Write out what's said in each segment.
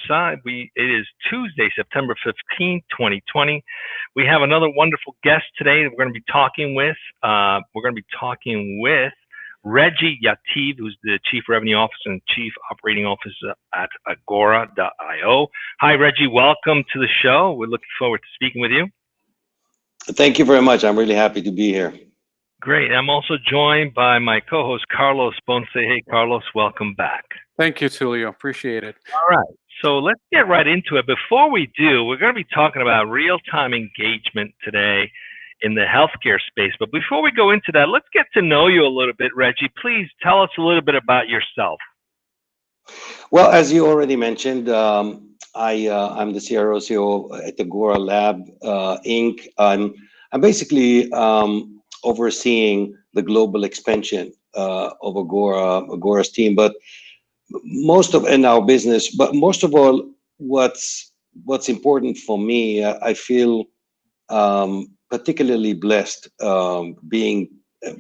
side. It is Tuesday, September 15th, 2020. We have another wonderful guest today that we're going to be talking with. Reggie Yativ, who's the Chief Revenue Officer and Chief Operating Officer at Agora.io. Hi, Reggie. Welcome to the show. We're looking forward to speaking with you. Thank you very much. I'm really happy to be here. Great. I'm also joined by my co-host, Carlos Ponce. Hey, Carlos, welcome back. Thank you, Tulio. Appreciate it. All right. So let's get right into it. Before we do, we're going to be talking about real-time engagement today in the healthcare space. But before we go into that, let's get to know you a little bit, Reggie. Please tell us a little bit about yourself. Well, as you already mentioned, I'm the CRO CEO at Agora Lab Inc. I'm basically overseeing the global expansion of Agora's team, but most of all, what's important for me, I feel particularly blessed being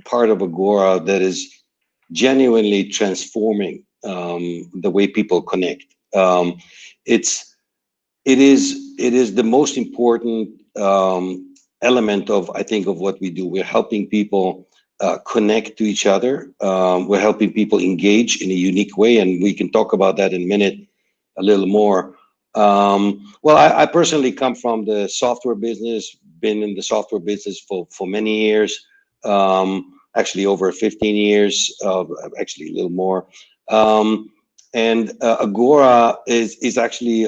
part of Agora that is genuinely transforming the way people connect. It is the most important element of, I think, of what we do. We're helping people connect to each other. We're helping people engage in a unique way, and we can talk about that in a minute a little more. Well, I personally come from the software business, been in the software business for many years, actually over 15 years, actually a little more. And Agora is actually,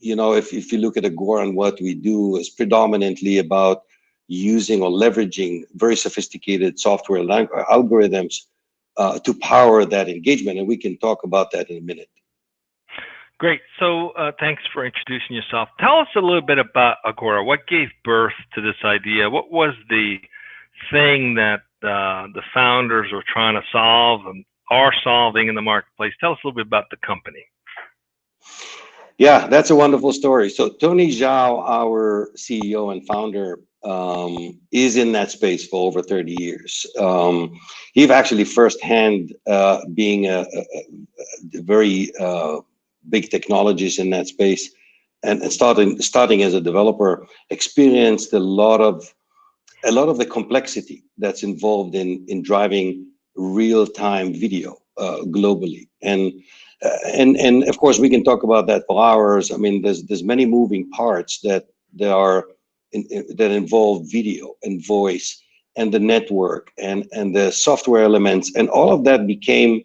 if you look at Agora and what we do, is predominantly about using or leveraging very sophisticated software algorithms to power that engagement. And we can talk about that in a minute. Great. So thanks for introducing yourself. Tell us a little bit about Agora. What gave birth to this idea? What was the thing that the founders were trying to solve and are solving in the marketplace? Tell us a little bit about the company. Yeah, that's a wonderful story. So Tony Zhao, our CEO and founder, is in that space for over 30 years. He's actually firsthand being a very big technologist in that space, and starting as a developer, experienced a lot of the complexity that's involved in driving real-time video globally. And of course we can talk about that for hours. I mean, there's many moving parts that involve video and voice and the network and the software elements, and all of that became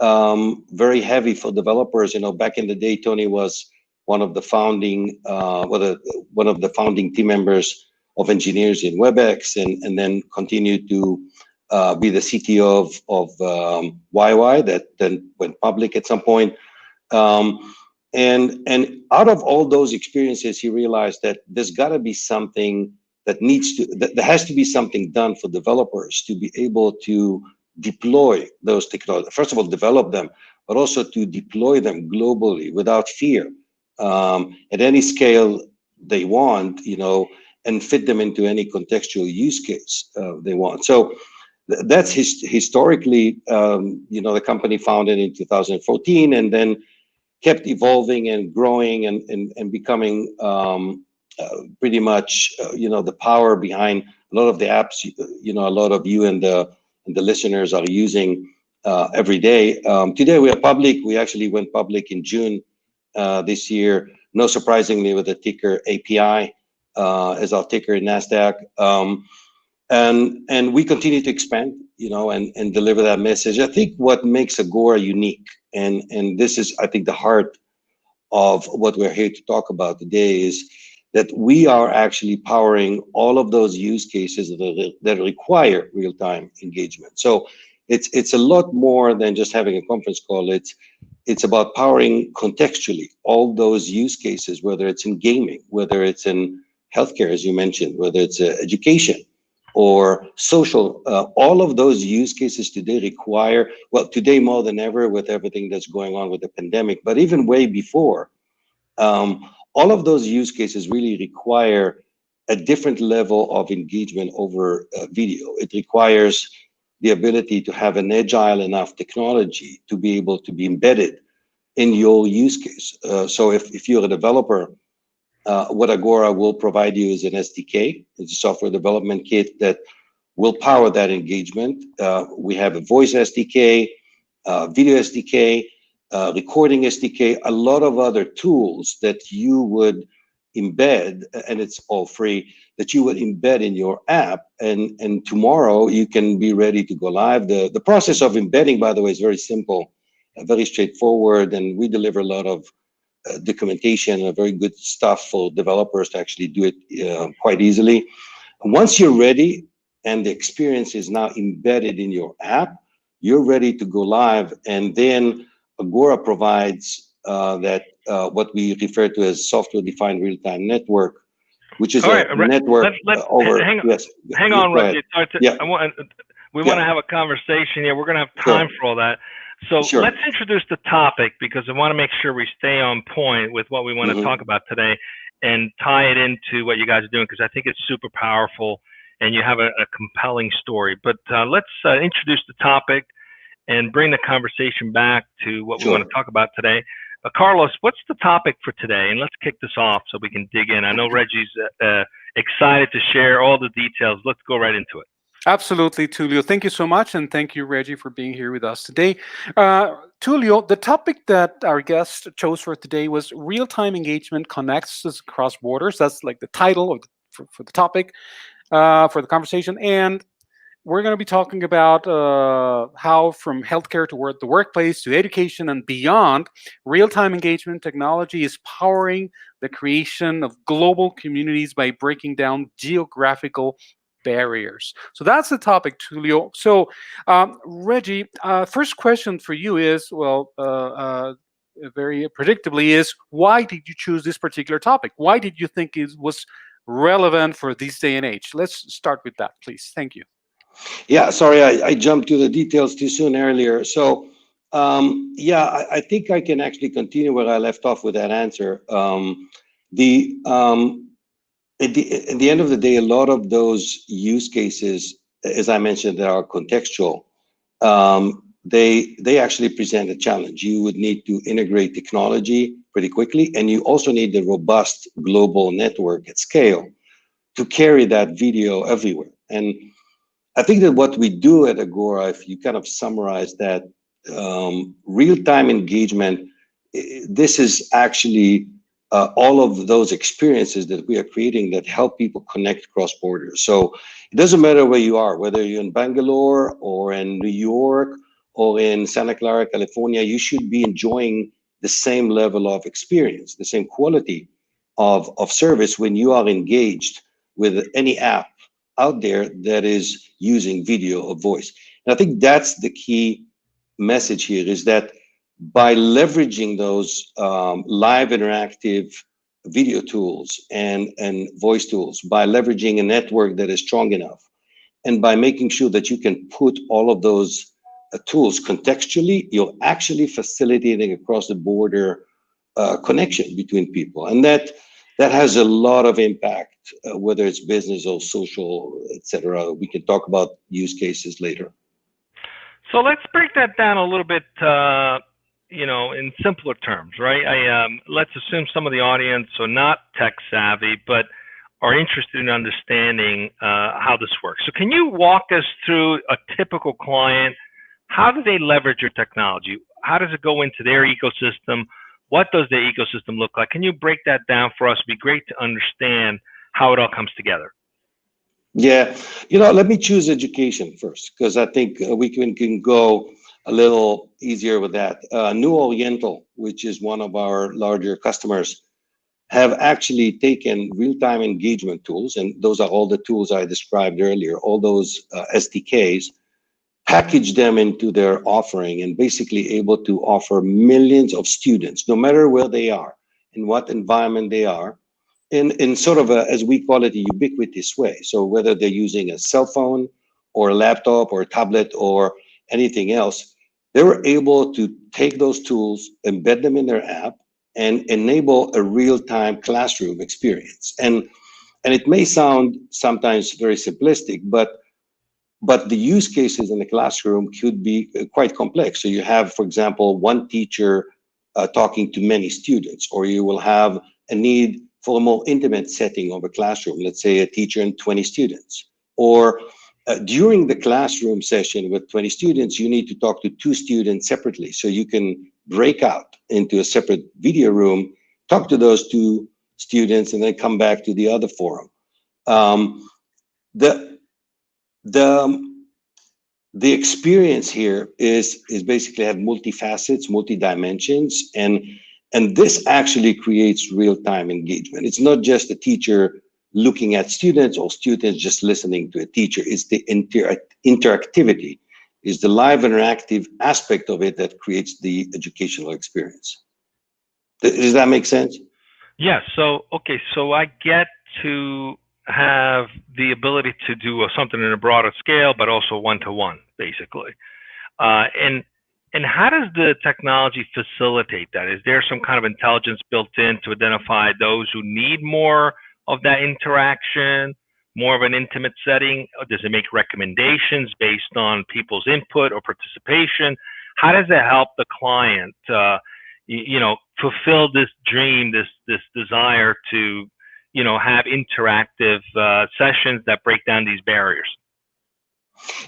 very heavy for developers. Back in the day, Tony was one of the founding team members of engineers in WebEx, and then continued to be the CTO of YY, that then went public at some point. And out of all those experiences, he realized that there's got to be something that there has to be something done for developers to be able to deploy those technologies. First of all, develop them, but also to deploy them globally without fear, at any scale they want, and fit them into any contextual use case they want. So that's historically, the company founded in 2014, and then kept evolving and growing and becoming pretty much, the power behind a lot of the apps, a lot of you and the listeners are using every day. Today we are public. We actually went public in June this year, no surprisingly, with the ticker API as our ticker in NASDAQ. And we continue to expand, and deliver that message. I think what makes Agora unique, and this is, I think, the heart of what we're here to talk about today, is that we are actually powering all of those use cases that require real-time engagement. So it's a lot more than just having a conference call. It's about powering contextually all those use cases, whether it's in gaming, whether it's in healthcare, as you mentioned, whether it's education or social. All of those use cases today require, well, today more than ever with everything that's going on with the pandemic, but even way before, all of those use cases really require a different level of engagement over video. It requires the ability to have an agile enough technology to be able to be embedded in your use case. So if you're a developer, what Agora will provide you is an SDK. It's a software development kit that will power that engagement. We have a voice SDK, video SDK, recording SDK, a lot of other tools that you would embed, and it's all free, that you would embed in your app. And tomorrow you can be ready to go live. The process of embedding, by the way, is very simple, very straightforward, and we deliver a lot of documentation and very good stuff for developers to actually do it quite easily. Once you're ready and the experience is now embedded in your app, you're ready to go live. And then Agora provides that what we refer to as software-defined real-time network, which is a network over. Hang on, Reggie. We want to have a conversation here. We're going to have time for all that. So let's introduce the topic, because I want to make sure we stay on point with what we want to talk about today and tie it into what you guys are doing, because I think it's super powerful and you have a compelling story. But let's introduce the topic and bring the conversation back to what we want to talk about today. Carlos, what's the topic for today? And let's kick this off so we can dig in. I know Reggie's excited to share all the details. Let's go right into it. Absolutely, Tulio. Thank you so much. And thank you, Reggie, for being here with us today. Tulio, the topic that our guest chose for today was real-time engagement connects us across borders. That's like the title of for the topic, for the conversation. And we're going to be talking about how from healthcare to the workplace to education and beyond, real-time engagement technology is powering the creation of global communities by breaking down geographical barriers. So that's the topic, Tulio. So, Reggie, first question for you is, very predictably, is why did you choose this particular topic? Why did you think it was relevant for this day and age? Let's start with that, please. Thank you. Yeah, sorry, I jumped to the details too soon earlier. So, I think I can actually continue where I left off with that answer. At the end of the day, a lot of those use cases, as I mentioned, that are contextual, they actually present a challenge. You would need to integrate technology pretty quickly, and you also need a robust global network at scale to carry that video everywhere. And I think that what we do at Agora, if you kind of summarize that, real-time engagement, this is actually all of those experiences that we are creating that help people connect cross borders. So it doesn't matter where you are, whether you're in Bangalore or in New York or in Santa Clara, California, you should be enjoying the same level of experience, the same quality of service when you are engaged with any app out there that is using video or voice. And I think that's the key message here, is that by leveraging those live interactive video tools and voice tools, by leveraging a network that is strong enough, and by making sure that you can put all of those tools contextually, you're actually facilitating across the border connection between people. And that has a lot of impact, whether it's business or social, etc. We can talk about use cases later. So let's break that down a little bit, in simpler terms, right? Let's assume some of the audience are not tech savvy, but are interested in understanding how this works. So can you walk us through a typical client? How do they leverage your technology? How does it go into their ecosystem? What does their ecosystem look like? Can you break that down for us? It'd be great to understand how it all comes together. Yeah, let me choose education first, because I think we can go a little easier with that. New Oriental, which is one of our larger customers, have actually taken real-time engagement tools, and those are all the tools I described earlier, all those SDKs, package them into their offering, and basically able to offer millions of students, no matter where they are, in what environment they are, in sort of as we call it, a ubiquitous way. So whether they're using a cell phone or a laptop or a tablet or anything else, they were able to take those tools, embed them in their app, and enable a real-time classroom experience. And it may sound sometimes very simplistic, but the use cases in the classroom could be quite complex. So you have, for example, one teacher talking to many students, or you will have a need for a more intimate setting of a classroom, let's say a teacher and 20 students. Or during the classroom session with 20 students, you need to talk to 2 students separately. So you can break out into a separate video room, talk to those 2 students, and then come back to the other forum. The the experience here is basically have multifacets, multi-dimensions, and this actually creates real-time engagement. It's not just a teacher looking at students or students just listening to a teacher. It's the interactivity, is the live interactive aspect of it that creates the educational experience. Does that make sense? Yeah. So, okay. So I get to have the ability to do something in a broader scale, but also one-to-one, basically. And how does the technology facilitate that? Is there some kind of intelligence built in to identify those who need more of that interaction, more of an intimate setting? Or does it make recommendations based on people's input or participation? How does it help the client, fulfill this dream, this desire to, have interactive sessions that break down these barriers?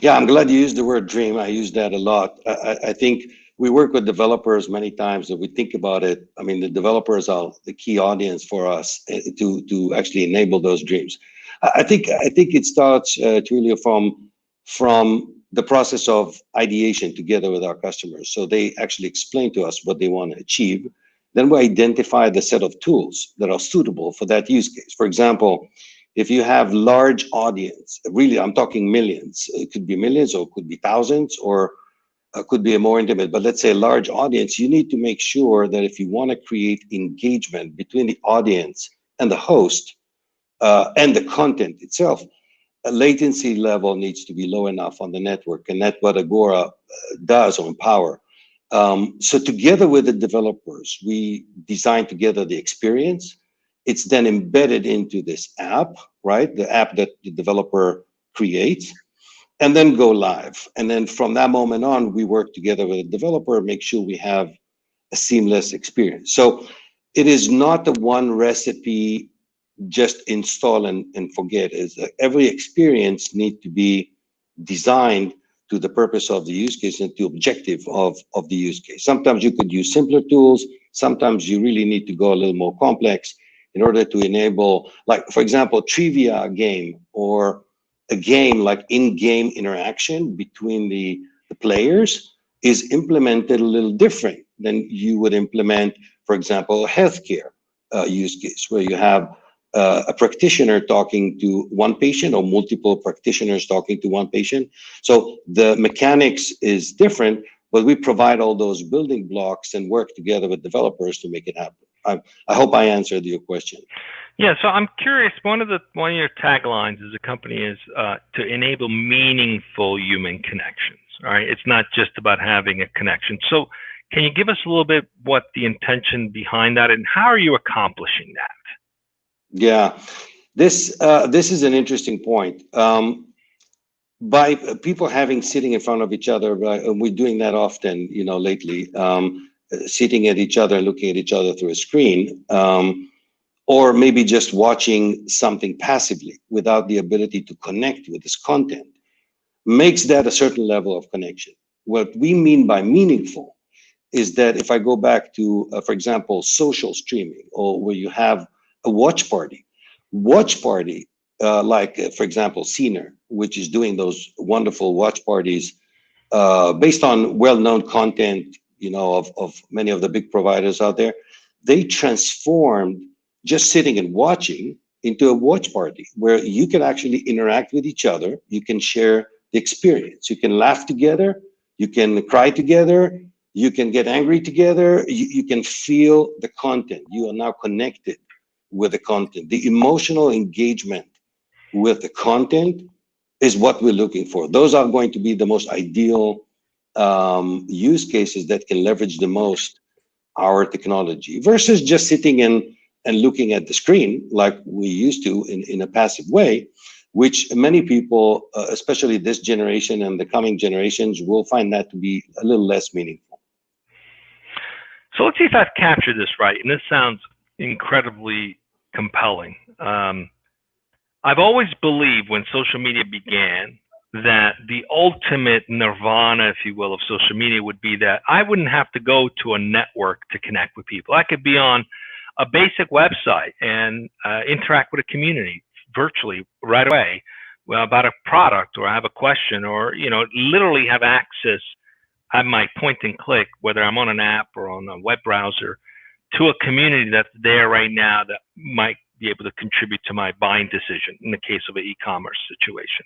Yeah, I'm glad you used the word dream. I use that a lot. I think we work with developers many times that we think about it. I mean, the developers are the key audience for us to actually enable those dreams. I think it starts truly from the process of ideation together with our customers. So they actually explain to us what they want to achieve. Then we identify the set of tools that are suitable for that use case. For example, if you have large audience, really, I'm talking millions. It could be millions, or it could be thousands, or it could be a more intimate. But let's say a large audience, you need to make sure that if you want to create engagement between the audience and the host and the content itself, a latency level needs to be low enough on the network, and that's what Agora does on power. So together with the developers, we design together the experience. It's then embedded into this app, right? The app that the developer creates, and then go live. And then from that moment on, we work together with the developer, make sure we have a seamless experience. So it is not a one recipe, just install and forget. Is every experience need to be designed to the purpose of the use case and to objective of the use case. Sometimes you could use simpler tools. Sometimes you really need to go a little more complex in order to enable, like, for example, trivia game, or a game like in-game interaction between the players is implemented a little different than you would implement, for example, a healthcare use case, where you have a practitioner talking to one patient, or multiple practitioners talking to one patient. So the mechanics is different, but we provide all those building blocks and work together with developers to make it happen. I hope I answered your question. Yeah, so I'm curious. One of your taglines as a company is to enable meaningful human connections. All right, it's not just about having a connection. So, can you give us a little bit what the intention behind that, and how are you accomplishing that? Yeah, this is an interesting point. By people having sitting in front of each other, and we're doing that often, lately, sitting at each other, looking at each other through a screen, or maybe just watching something passively without the ability to connect with this content, makes that a certain level of connection. What we mean by meaningful is that if I go back to, for example, social streaming, or where you have a watch party, for example, Scener, which is doing those wonderful watch parties based on well-known content, of many of the big providers out there. They transformed just sitting and watching into a watch party where you can actually interact with each other. You can share the experience. You can laugh together. You can cry together. You can get angry together. You can feel the content. You are now connected with the content. The emotional engagement with the content is what we're looking for. Those are going to be the most ideal use cases that can leverage the most our technology, versus just sitting and looking at the screen like we used to in a passive way, which many people, especially this generation and the coming generations, will find that to be a little less meaningful. So let's see if I've captured this right. And this sounds incredibly compelling. I've always believed when social media began that the ultimate nirvana, if you will, of social media would be that I wouldn't have to go to a network to connect with people. I could be on a basic website and interact with a community virtually right away about a product, or I have a question, or literally have access, have my point and click, whether I'm on an app or on a web browser, to a community that's there right now that might be able to contribute to my buying decision in the case of an e-commerce situation.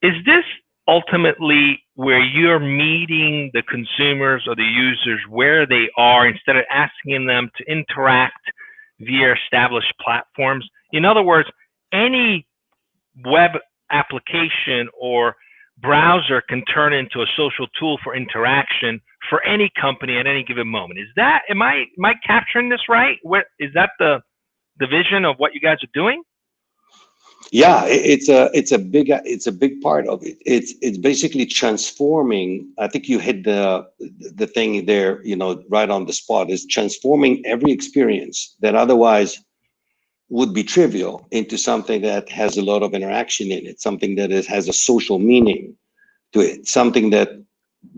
Is this ultimately where you're meeting the consumers or the users where they are, instead of asking them to interact via established platforms? In other words, any web application or browser can turn into a social tool for interaction for any company at any given moment. Am I capturing this right? Is that the vision of what you guys are doing? Yeah, it's a big part of it. It's basically transforming. I think you hit the thing there, right on the spot. Is transforming every experience that otherwise would be trivial into something that has a lot of interaction in it, something that has a social meaning to it, something that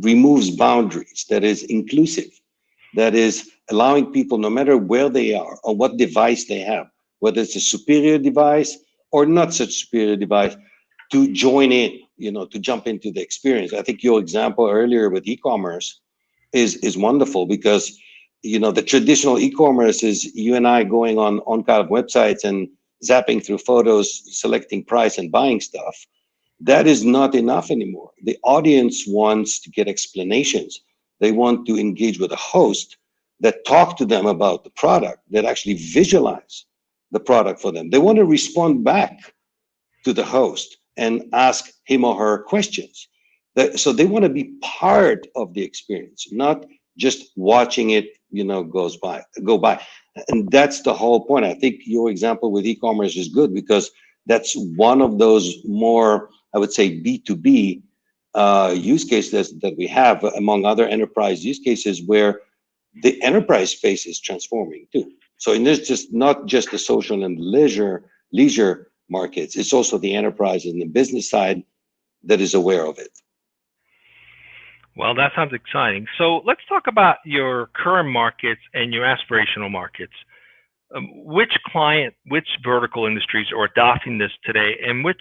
removes boundaries, that is inclusive, that is allowing people, no matter where they are or what device they have, whether it's a superior device or not such superior device, to join in, to jump into the experience. I think your example earlier with e-commerce is wonderful, because the traditional e-commerce is you and I going on kind of websites and zapping through photos, selecting price and buying stuff. That is not enough anymore. The audience wants to get explanations. They want to engage with a host that talk to them about the product, that actually visualize the product for them. They want to respond back to the host and ask him or her questions. So they want to be part of the experience, not just watching it, go by. And that's the whole point. I think your example with e-commerce is good, because that's one of those more, I would say, B2B use cases that we have, among other enterprise use cases, where the enterprise space is transforming too. So it's just not just the social and leisure markets, it's also the enterprise and the business side that is aware of it. Well, that sounds exciting. So let's talk about your current markets and your aspirational markets. Which vertical industries are adopting this today, and which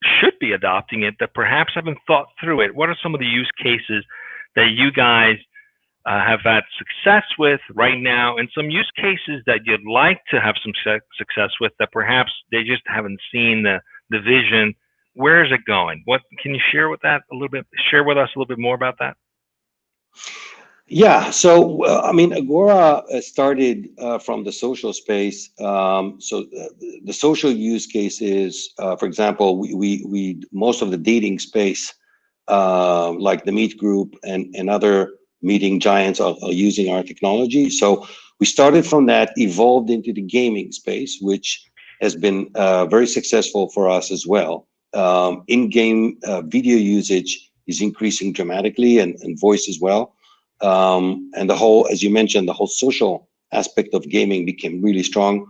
should be adopting it that perhaps haven't thought through it? What are some of the use cases that you guys have had success with right now, and some use cases that you'd like to have some success with that perhaps they just haven't seen the vision? Where is it going? What can you share with us a little bit more about that? Yeah, so I mean, Agora started from the social space. The social use cases, for example, we most of the dating space, like the Meet Group and other meeting giants are using our technology. So we started from that, evolved into the gaming space, which has been very successful for us as well. In-game video usage is increasing dramatically, and voice as well. And the whole, as you mentioned, the whole social aspect of gaming became really strong.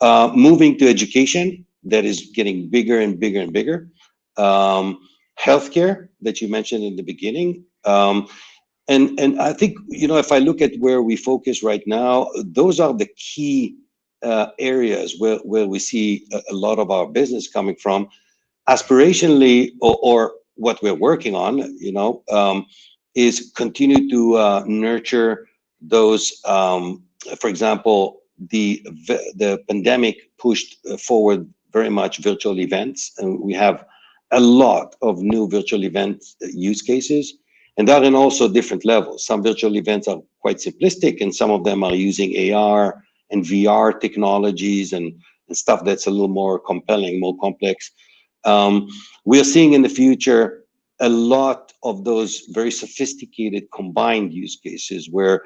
Moving to education, that is getting bigger and bigger and bigger. Healthcare, that you mentioned in the beginning. And I think, if I look at where we focus right now, those are the key areas where we see a lot of our business coming from. Aspirationally, or what we're working on, is continue to nurture those. For example, the pandemic pushed forward very much virtual events, and we have a lot of new virtual event use cases, and that in also different levels. Some virtual events are quite simplistic, and some of them are using AR and VR technologies and stuff that's a little more compelling, more complex. We are seeing in the future a lot of those very sophisticated combined use cases where,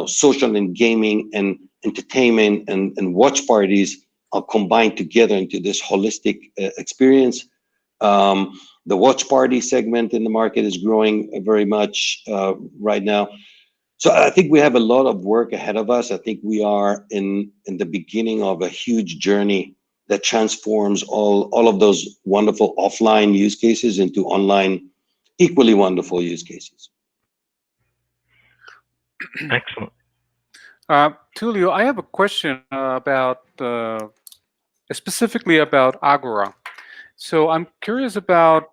social and gaming and entertainment and watch parties are combined together into this holistic experience. The watch party segment in the market is growing very much right now. So I think we have a lot of work ahead of us. I think we are in the beginning of a huge journey that transforms all of those wonderful offline use cases into online, equally wonderful use cases. Excellent. Tulio, I have a question about specifically about Agora. So I'm curious about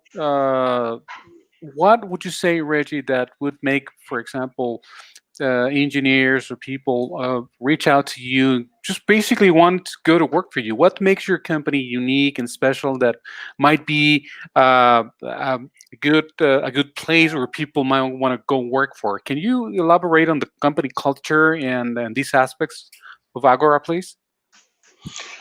what would you say, Reggie, that would make, for example, engineers or people reach out to you, just basically want to go to work for you? What makes your company unique and special that might be a good place where people might want to go work for? Can you elaborate on the company culture and these aspects of Agora, please?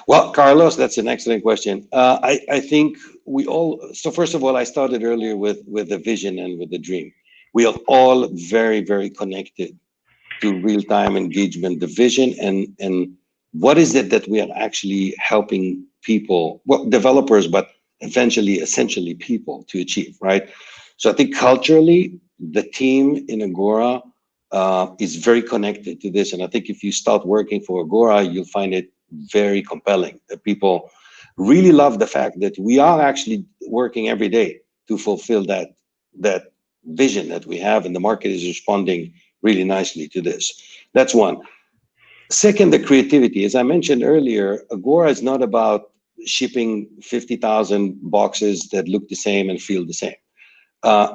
Well, Carlos, that's an excellent question. I think we all, so first of all, I started earlier with the vision and with the dream. We are all very, very connected to real-time engagement, the vision, and what is it that we are actually helping people, well, developers, but eventually, essentially people to achieve, right? So I think culturally, the team in Agora is very connected to this. And I think if you start working for Agora, you'll find it very compelling. That people really love the fact that we are actually working every day to fulfill that vision that we have, and the market is responding really nicely to this. That's one. Second, the creativity. As I mentioned earlier, Agora is not about shipping 50,000 boxes that look the same and feel the same.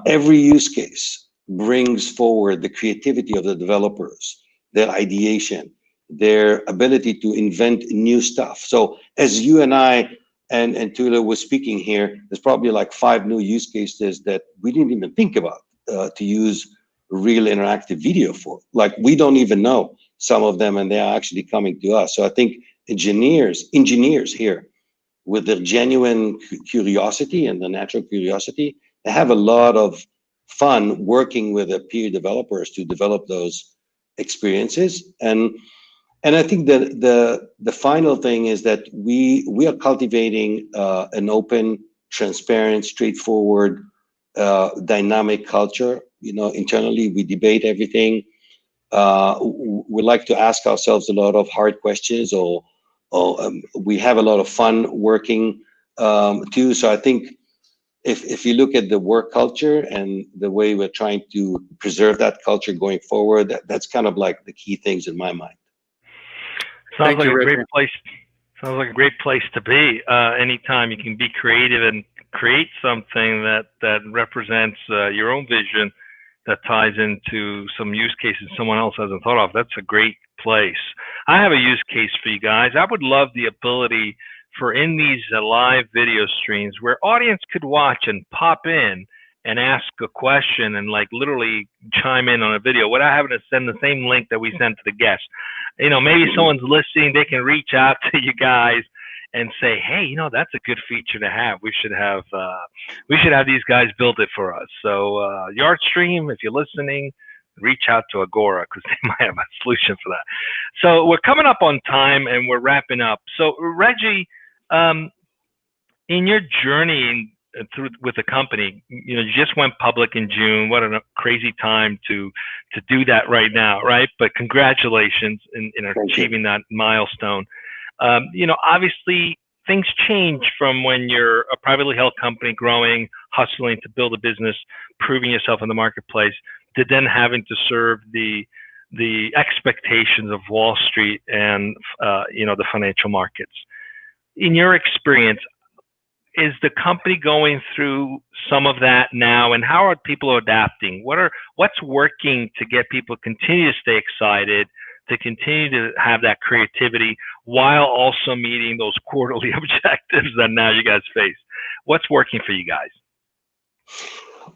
Every use case brings forward the creativity of the developers, their ideation, their ability to invent new stuff. So as you and I and Tula was speaking here, there's probably like 5 new use cases that we didn't even think about to use real interactive video for. Like we don't even know some of them, and they are actually coming to us. So I think engineers here with their genuine curiosity and the natural curiosity, they have a lot of fun working with their peer developers to develop those experiences. And I think that the final thing is that we are cultivating an open, transparent, straightforward, dynamic culture. You know, internally we debate everything. We like to ask ourselves a lot of hard questions, or we have a lot of fun working too. So I think if you look at the work culture and the way we're trying to preserve that culture going forward, that's kind of like the key things in my mind. Sounds like a great place. Sounds like a great place to be. Anytime you can be creative and create something that represents your own vision, that ties into some use cases someone else hasn't thought of. That's a great place. I have a use case for you guys. I would love the ability for in these live video streams where audience could watch and pop in and ask a question and like literally chime in on a video without having to send the same link that we send to the guest. You know, maybe someone's listening, they can reach out to you guys and say, hey, you know, that's a good feature to have. We should have these guys build it for us. So Yardstream, if you're listening, reach out to Agora because they might have a solution for that. So we're coming up on time and we're wrapping up. So Reggie, in your journey through with the company, you know, you just went public in June. What a crazy time to do that right now, right? But congratulations in achieving that milestone. You know, obviously things change from when you're a privately held company growing, hustling to build a business, proving yourself in the marketplace, to then having to serve the expectations of Wall Street and you know, the financial markets. In your experience, is the company going through some of that now, and how are people adapting? What's working to get people continue to stay excited, to continue to have that creativity while also meeting those quarterly objectives that now you guys face? What's working for you guys?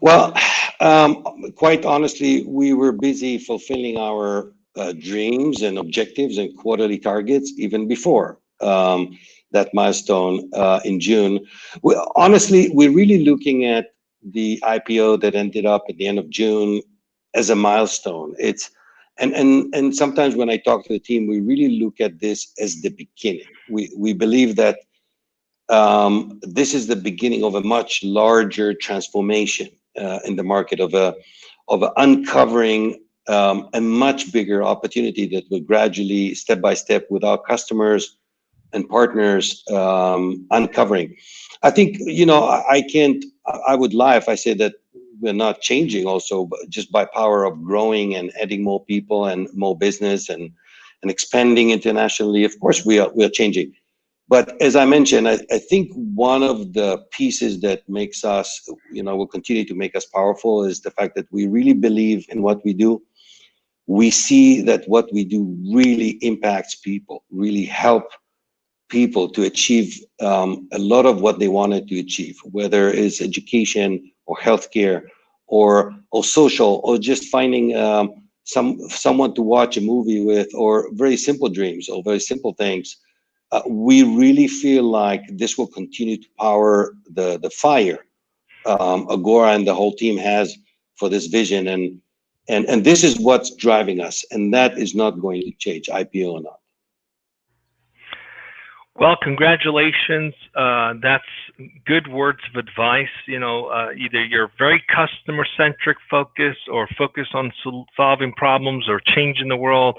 Well, quite honestly, we were busy fulfilling our dreams and objectives and quarterly targets even before that milestone in June. Honestly, we're really looking at the IPO that ended up at the end of June as a milestone. And sometimes when I talk to the team, we really look at this as the beginning. We believe that this is the beginning of a much larger transformation in the market, of uncovering a much bigger opportunity that will gradually, step by step, with our customers and partners, uncovering. I think, I can't, I would lie if I say that we're not changing also, but just by power of growing and adding more people and more business and expanding internationally. Of course, we are changing. But as I mentioned, I think one of the pieces that makes us, will continue to make us powerful, is the fact that we really believe in what we do. We see that what we do really impacts people, really help people to achieve a lot of what they wanted to achieve, whether it's education or healthcare or social, or just finding someone to watch a movie with, or very simple dreams or very simple things. We really feel like this will continue to power the fire Agora and the whole team has for this vision, and this is what's driving us, and that is not going to change, IPO or not. Well, congratulations. That's good words of advice. Either you're very customer centric focused or focused on solving problems or changing the world.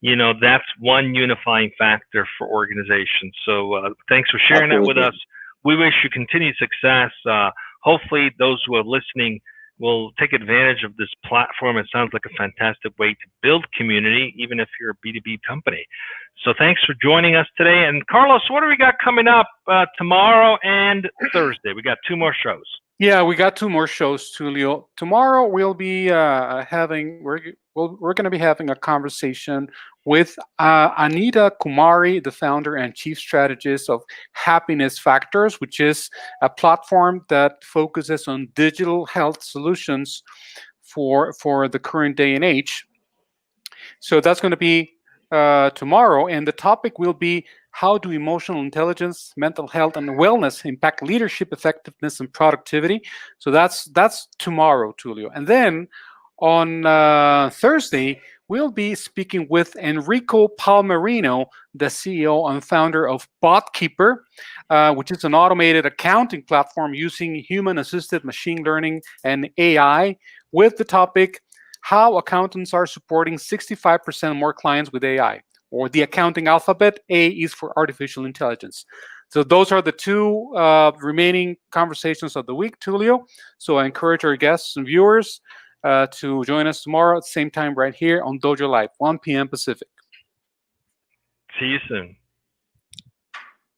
That's one unifying factor for organizations. So thanks for sharing that with us. We wish you continued success. Hopefully those who are listening will take advantage of this platform. It sounds like a fantastic way to build community, even if you're a B2B company. So thanks for joining us today. And Carlos, what do we got coming up tomorrow and Thursday? We got 2 more shows. Yeah, we got 2 more shows, Tulio. Tomorrow we'll be we're going to be having a conversation with Anita Kumari, the founder and chief strategist of Happiness Factors, which is a platform that focuses on digital health solutions for the current day and age. So that's going to be tomorrow, and the topic will be: how do emotional intelligence, mental health, and wellness impact leadership effectiveness and productivity? So that's tomorrow, Tulio. And then on Thursday, we'll be speaking with Enrico Palmerino, the CEO and founder of BotKeeper, which is an automated accounting platform using human-assisted machine learning and AI, with the topic: how accountants are supporting 65% more clients with AI, or the accounting alphabet. A is for artificial intelligence. So those are the 2 remaining conversations of the week, Tulio. So I encourage our guests and viewers to join us tomorrow at the same time right here on DojoLIVE, 1 p.m. Pacific. See you soon.